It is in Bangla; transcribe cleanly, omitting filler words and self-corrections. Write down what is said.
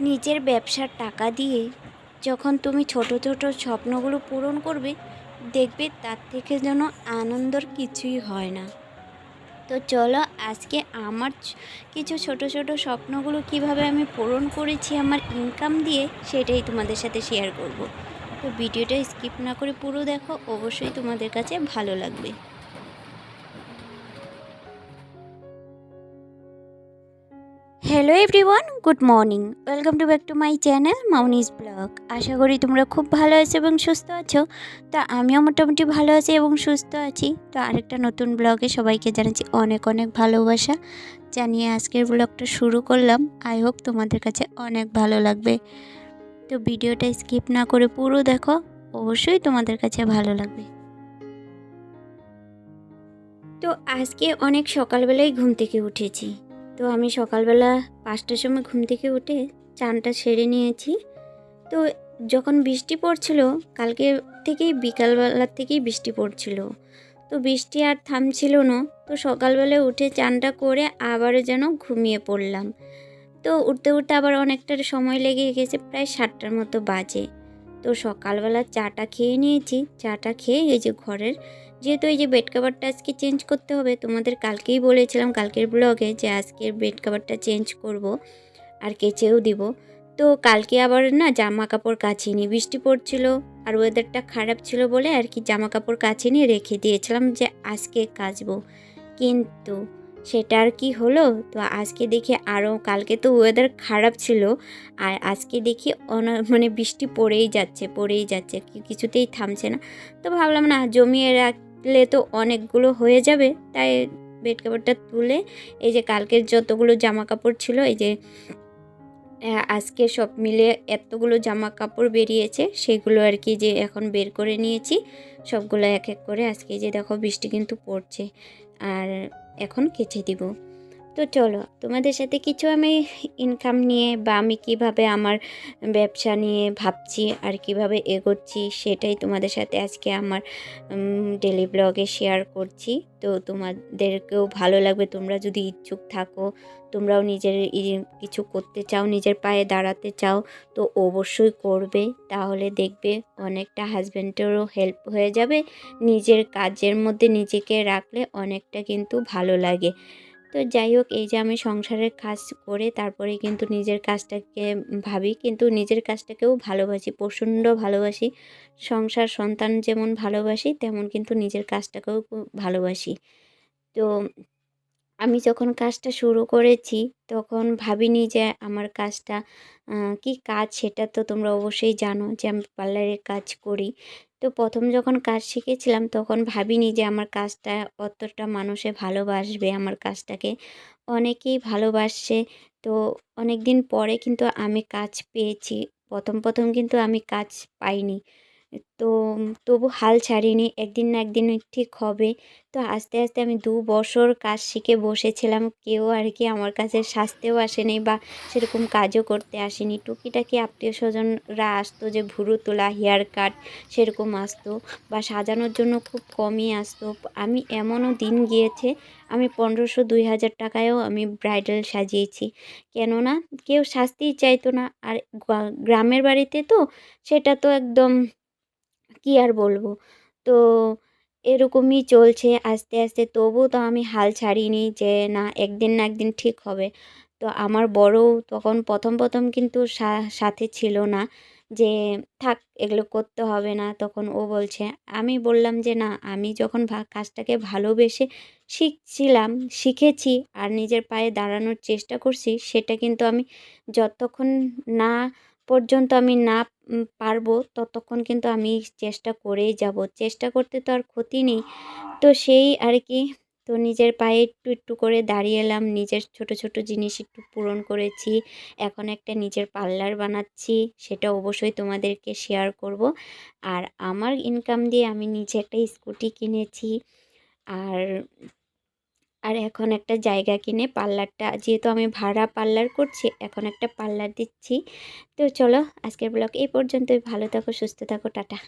নিজের ব্যবসার টাকা দিয়ে যখন তুমি ছোট ছোট স্বপ্নগুলো পূরণ করবে, দেখবে তার থেকে যেন আনন্দর কিছুই হয় না। তো চলো আজকে আমার কিছু ছোট ছোট স্বপ্নগুলো কিভাবে আমি পূরণ করেছি আমার ইনকাম দিয়ে, সেটাই তোমাদের সাথে শেয়ার করব। তো ভিডিওটা স্কিপ না করে পুরো দেখো, অবশ্যই তোমাদের কাছে ভালো লাগবে। Hello everyone, good morning, welcome to back to my channel Mouni's blog. আশা করি তোমরা খুব ভালো আছো এবং সুস্থ আছো। তো আমিও মোটামুটি ভালো আছি এবং সুস্থ আছি। তো আরেকটা নতুন ব্লগে সবাইকে জানাচ্ছি অনেক অনেক ভালোবাসা জানিয়ে আজকের ব্লগটা শুরু করলাম। আই হোপ তোমাদের কাছে অনেক ভালো লাগবে। তো ভিডিওটা স্কিপ না করে পুরো দেখো, অবশ্যই তোমাদের কাছে ভালো লাগবে। তো আজকে অনেক সকালবেলায় ঘুম থেকে উঠেছি। তো আমি সকালবেলা 5টার সময় ঘুম থেকে উঠে চানটা সেরে নিয়েছি। তো যখন বৃষ্টি পড়ছিল, কালকে থেকেই বিকালবেলার থেকেই বৃষ্টি পড়ছিল, তো বৃষ্টি আর থামছিল না। তো সকালবেলায় উঠে চানটা করে আবারও যেন ঘুমিয়ে পড়লাম। তো উঠতে উঠতে আবার অনেকটা সময় লেগে গেছে, প্রায় 7টার মতো বাজে। তো সকালবেলা চাটা খেয়ে নিয়েছি। চাটা খেয়ে এই যে ঘরের, যেহেতু এই যে বেড কাভারটা আজকে চেঞ্জ করতে হবে, তোমাদের কালকেই বলেছিলাম কালকের ব্লগে যে আজকের বেড কাভারটা চেঞ্জ করব আর কেচেও দিব। তো কালকে আবার না জামা কাপড় কাচিনি, বৃষ্টি পড়ছিল আর ওয়েদারটা খারাপ ছিল বলে আর কি জামা কাপড় কাচিনি, রেখে দিয়েছিলাম যে আজকে কাচবো। কিন্তু সেটা আর কি হলো, তো আজকে দেখি আরও, কালকে তো ওয়েদার খারাপ ছিল আর আজকে দেখি মানে বৃষ্টি পড়েই যাচ্ছে, কিছুতেই থামছে না। তো ভাবলাম না জমিয়ে রাখলে তো অনেকগুলো হয়ে যাবে, তাই বেড কাভারটা তুলে এই যে কালকের যতগুলো জামা কাপড় ছিল, এই যে আজকে সব মিলে এতগুলো জামা কাপড় বেরিয়েছে, সেগুলো আর কি যে এখন বের করে নিয়েছি সবগুলো এক এক করে। আজকে যে দেখো বৃষ্টি কিন্তু পড়ছে আর এখন কেচে দিব। তো চলো তোমাদের সাথে কিছু আমি ইনকাম নিয়ে বা আমি কিভাবে আমার ব্যবসা নিয়ে ভাবছি আর কিভাবে এগোচ্ছি, সেটাই তোমাদের সাথে আজকে আমার ডেলি ব্লগে শেয়ার করছি। তো তোমাদেরকেও ভালো লাগবে, তোমরা যদি ইচ্ছুক থাকো, তোমরাও নিজের কিছু করতে চাও, নিজের পায়ে দাঁড়াতে চাও, তো অবশ্যই করবে। তাহলে দেখবে অনেকটা হাজব্যান্ডেরও হেল্প হয়ে যাবে, নিজের কাজের মধ্যে নিজেকে রাখলে অনেকটা কিন্তু ভালো লাগে। তো যাই হোক, এই যে আমি সংসারের কাজ করে তারপরে কিন্তু নিজের কাজটাকে ভাবি, কিন্তু নিজের কাজটাকেও ভালোবাসি, প্রচণ্ড ভালোবাসি। সংসার সন্তান যেমন ভালোবাসি, তেমন কিন্তু নিজের কাজটাকেও খুব ভালোবাসি। তো আমি যখন কাজটা শুরু করেছি তখন ভাবিনি যে আমার কাজটা কি কাজ, সেটা তো তোমরা অবশ্যই জানো যে আমি পার্লারের কাজ করি। তো প্রথম যখন কাজ শিখেছিলাম তখন ভাবিনি যে আমার কাজটা অতটা মানুষে ভালোবাসবে, আমার কাজটাকে অনেকেই ভালোবাসছে। তো অনেক দিন পরে কিন্তু আমি কাজ পেয়েছি। প্রথম প্রথম কিন্তু আমি কাজ পাইনি, তো তবু হাল ছাড়িনি, একদিন না একদিন ঠিক হবে। তো আস্তে আস্তে আমি 2 বছর কাজ শিখে বসেছিলাম, কেউ আর কি আমার কাছে সাজতেও আসেনি বা সেরকম কাজও করতে আসেনি। টুকিটাকি আত্মীয় স্বজনরা আসতো, যে ভুরু তোলা, হেয়ার কাট সেরকম আসতো, বা সাজানোর জন্য খুব কমই আসতো। আমি এমনও দিন গিয়েছে আমি 1500-2000 টাকায়ও আমি ব্রাইডাল সাজিয়েছি, কেননা কেউ সাজতেই চাইতো না। আর গ্রামের বাড়িতে তো সেটা তো একদম কি আর বলবো। তো এরকমই চলছে আস্তে আস্তে, তবুও তো আমি হাল ছাড়িনি যে না একদিন না একদিন ঠিক হবে। তো আমার বড়ও তখন প্রথম প্রথম কিন্তু সাথে ছিল না, যে থাক এগুলো করতে হবে না। তখন ও বলছে, আমি বললাম যে না, আমি যখন কাজটাকে ভালোবেসে শিখছিলাম, শিখেছি আর নিজের পায়ে দাঁড়ানোর চেষ্টা করছি, সেটা কিন্তু আমি যতক্ষণ না পর্যন্ত আমি না পারবো ততক্ষণ কিন্তু আমি চেষ্টা করেই যাব। চেষ্টা করতে তো আর ক্ষতি নেই। তো সেই আর কি, তো নিজের পায়ে একটু একটু করে দাঁড়িয়ে এলাম, নিজের ছোট ছোট জিনিস একটু পূরণ করেছি। এখন একটা নিজের পার্লার বানাচ্ছি, সেটা অবশ্যই তোমাদেরকে শেয়ার করব। আর আমার ইনকাম দিয়ে আমি নিজে একটা স্কুটি কিনেছি। আর আর এখন একটা জায়গা কিনে পার্লারটা, যেহেতু আমি ভাড়া পার্লার করছি, এখন একটা পার্লার দিচ্ছি। তো চলো আজকের ব্লগ এই পর্যন্তই। ভালো থাকো, সুস্থ থাকো, টাটা।